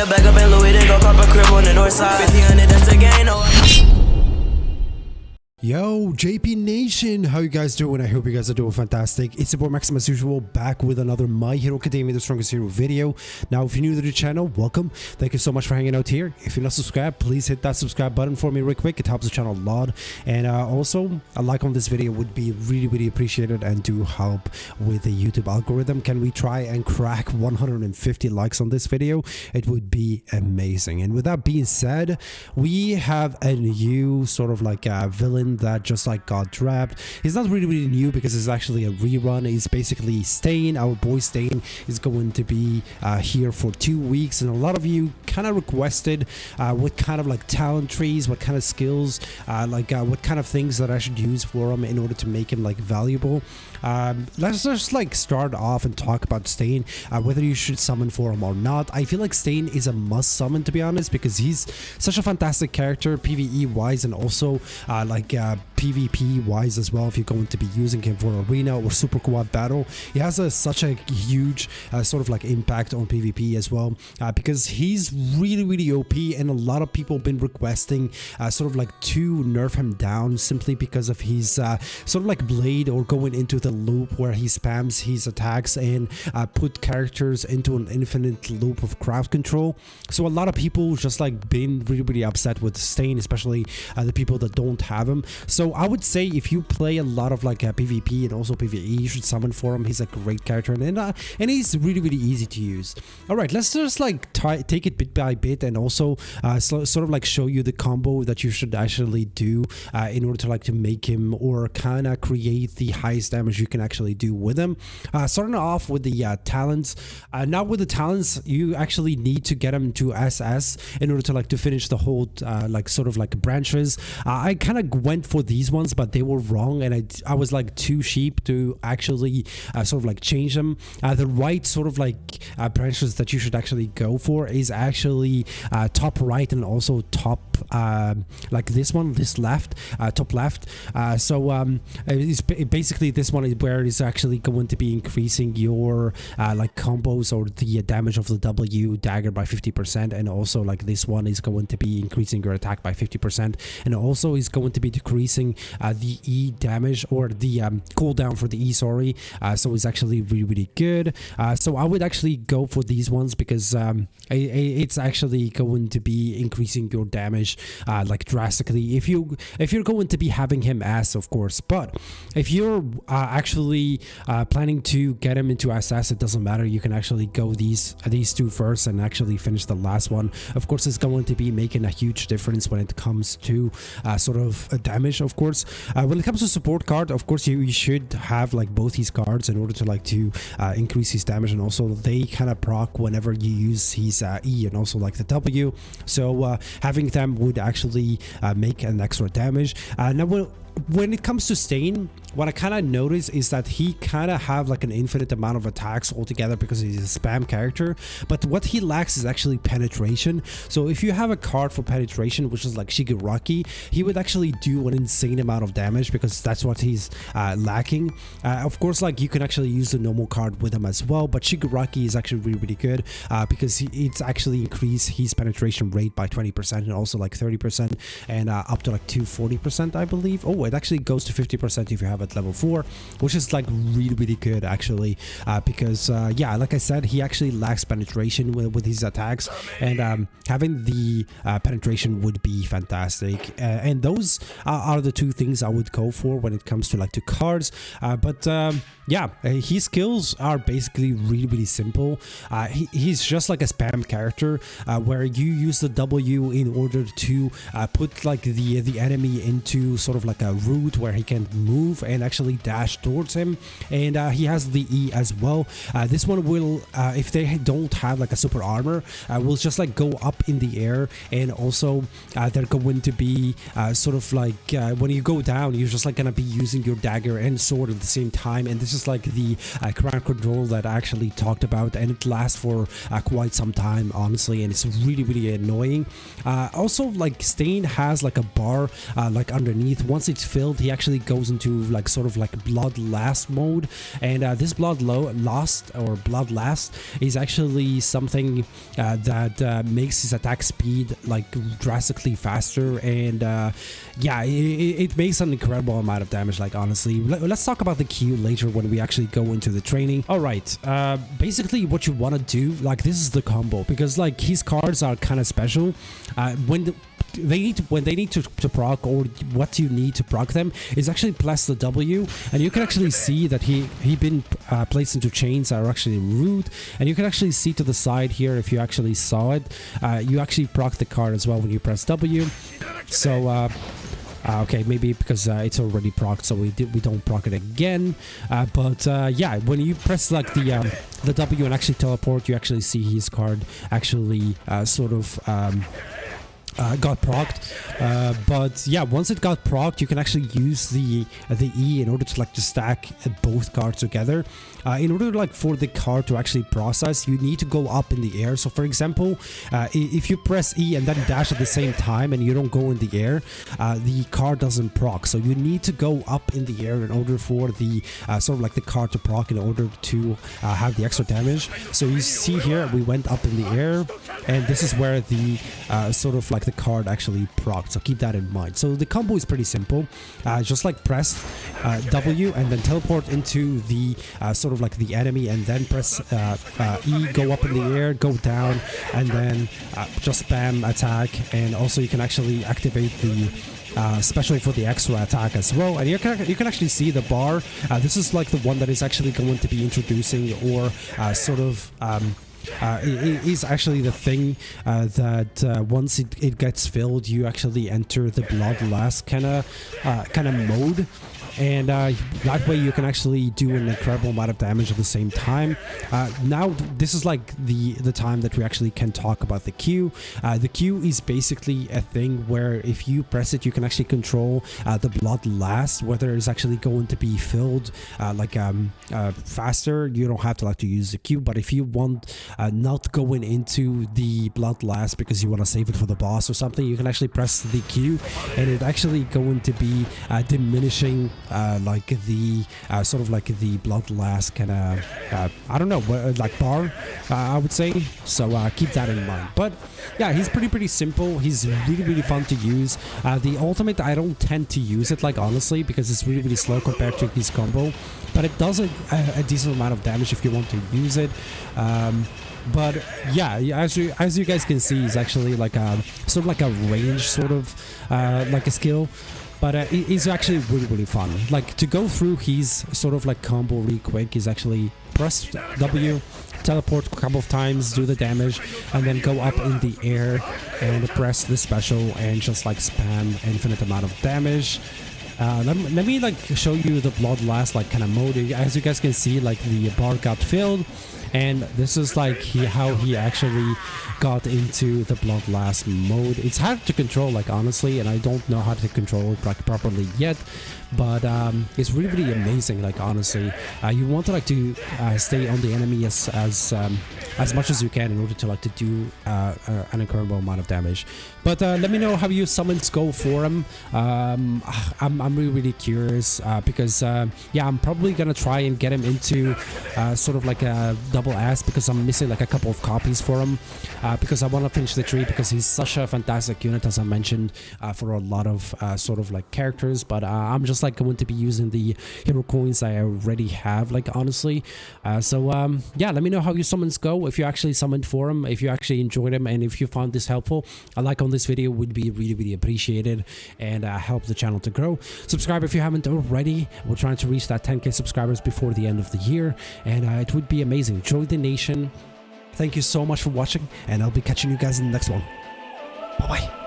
a bag up in Louis, then go cop a crib on the north side. 1500, that's the gain, oh. Yo, JP Nation, how you guys doing? I hope you guys are doing fantastic. It's your boy Maxim as usual, back with another My Hero Academia The Strongest Hero video. Now, if you're new to the channel, welcome. Thank you so much for hanging out here. If you're not subscribed, please hit that subscribe button for me real quick. It helps the channel a lot. And also, a like on this video would be really appreciated and do help with the YouTube algorithm. Can we try and crack 150 likes on this video? It would be amazing. And with that being said, we have a new sort of like a villain that just like got dropped. He's not really new because it's actually a rerun. He's basically Stain. Our boy Stain is going to be here for 2 weeks, and a lot of you kind of requested what kind of like talent trees, what kind of skills, what kind of things that I should use for him in order to make him like valuable. Let's just like start off and talk about Stain, whether you should summon for him or not. I feel like Stain is a must summon, to be honest, because he's such a fantastic character, PvE wise, and also PvP wise as well. If you're going to be using him for arena or super quad battle, he has such a huge sort of like impact on PvP as well, because he's really OP, and a lot of people have been requesting sort of like to nerf him down simply because of his sort of like blade, or going into the loop where he spams his attacks and put characters into an infinite loop of crowd control. So a lot of people just like been really upset with Stain, especially the people that don't have him. So I would say if you play a lot of like PvP and also PvE, you should summon for him. He's a great character, and he's really easy to use. All right, let's just like take it bit by bit, and also sort of like show you the combo that you should actually do in order to like to make him, or kind of create the highest damage you can actually do with him. Starting off with the talents. Now with the talents, you actually need to get him to SS in order to like to finish the whole like sort of like branches. I kind of went for these ones, but they were wrong, and I was like too cheap to actually sort of like change them. The right sort of like branches that you should actually go for is actually top right, and also top like this one, this left, top left. It's basically this one is where it's actually going to be increasing your like combos or the damage of the W dagger by 50%, and also like this one is going to be increasing your attack by 50%, and also is going to be decreasing the E damage, or the cooldown for the E, sorry. So it's actually really good. So I would actually go for these ones because it's actually going to be increasing your damage like drastically if you're going to be having him as, of course. But if you're actually planning to get him into SS, it doesn't matter. You can actually go these two first and actually finish the last one. Of course, it's going to be making a huge difference when it comes to sort of damage, of course. When it comes to support card, of course, you should have like both his cards in order to like to increase his damage, and also they kind of proc whenever you use his E and also like the W. So having them would actually make an extra damage. Now when it comes to Stain, what I kind of noticed is that he kind of have like an infinite amount of attacks altogether because he's a spam character, but what he lacks is actually penetration. So if you have a card for penetration, which is like Shigaraki, he would actually do an insane amount of damage because that's what he's lacking. Of course, like you can actually use the normal card with him as well, but Shigaraki is actually really good because it's actually increased his penetration rate by 20% and also like 30% and up to like 240%, I believe. Oh, it actually goes to 50% if you have at level 4, which is like really good actually, because yeah, like I said, he actually lacks penetration with his attacks, and having the penetration would be fantastic, and those are the two things I would go for when it comes to like to cards. But yeah, his skills are basically really simple. He's just like a spam character where you use the W in order to put like the enemy into sort of like a route where he can move and actually dash towards him, and he has the E as well. This one will, if they don't have like a super armor, will just like go up in the air, and also they're going to be sort of like when you go down, you're just like gonna be using your dagger and sword at the same time, and this is like the crowd control that I actually talked about, and it lasts for quite some time, honestly, and it's really annoying. Also, like Stain has like a bar like underneath. Once it filled, he actually goes into like sort of like bloodlust mode, and this bloodlust is actually something that makes his attack speed like drastically faster, and yeah, it makes an incredible amount of damage. Like honestly, let's talk about the Q later when we actually go into the training. All right, basically what you want to do, like this is the combo, because like his cards are kind of special. When they need to proc, or what you need to proc them is actually press the W, and you can actually see that he been placed into chains that are actually root, and you can actually see to the side here, if you actually saw it, you actually proc the card as well when you press W. So okay, maybe because it's already procced, so we don't proc it again. But yeah, when you press like the W and actually teleport, you actually see his card actually sort of got procced. But yeah, once it got procced, you can actually use the E in order to like to stack both cards together. In order like for the card to actually process, you need to go up in the air. So for example, if you press E and then dash at the same time and you don't go in the air, the card doesn't proc. So you need to go up in the air in order for the sort of like the card to proc, in order to have the extra damage. So you see here, we went up in the air, and this is where the sort of like the card actually proc. So keep that in mind. So the combo is pretty simple. Just like press W and then teleport into the sort of like the enemy, and then press E, go up in the air, go down, and then just spam attack. And also you can actually activate the special for the extra attack as well. And you can actually see the bar. This is like the one that is actually going to be introducing, or sort of it is actually the thing that once it gets filled, you actually enter the bloodlust kind of mode, and that way you can actually do an incredible amount of damage at the same time. Now this is like the time that we actually can talk about the Q. The Q is basically a thing where if you press it, you can actually control the bloodlust, whether it's actually going to be filled faster. You don't have to like to use the Q, but if you want not going into the bloodlust because you want to save it for the boss or something, you can actually press the Q, and it actually going to be diminishing like the sort of like the bloodlust kind of I don't know, like bar, I would say. So keep that in mind. But yeah, he's pretty simple. He's really fun to use. The ultimate, I don't tend to use it, like honestly, because it's really slow compared to his combo, but it does a decent amount of damage if you want to use it. But yeah, as you guys can see, he's actually like a sort of like a range sort of like a skill. But it's actually really fun. Like to go through his sort of like combo really quick is actually press W, teleport a couple of times, do the damage, and then go up in the air and press the special and just like spam infinite amount of damage. Let me like show you the bloodlust like kind of mode. As you guys can see, like the bar got filled, and this is like how he actually got into the bloodlust mode. It's hard to control, like honestly, and I don't know how to control it like properly yet, but it's really amazing. Like honestly, you want to like to stay on the enemy as much as you can in order to like to do an incredible amount of damage. But let me know how your summons go for him. I'm really curious because yeah, I'm probably gonna try and get him into sort of like a double S, because I'm missing like a couple of copies for him, because I want to finish the tree, because he's such a fantastic unit, as I mentioned, for a lot of sort of like characters. But I'm just like going to be using the hero coins I already have, like honestly. So yeah, let me know how your summons go, if you actually summoned for him, if you actually enjoyed him, and if you found this helpful. A like on this video would be really appreciated, and help the channel to grow. Subscribe if you haven't already. We're trying to reach that 10k subscribers before the end of the year, and it would be amazing. Join the nation. Thank you so much for watching, and I'll be catching you guys in the next one. Bye bye.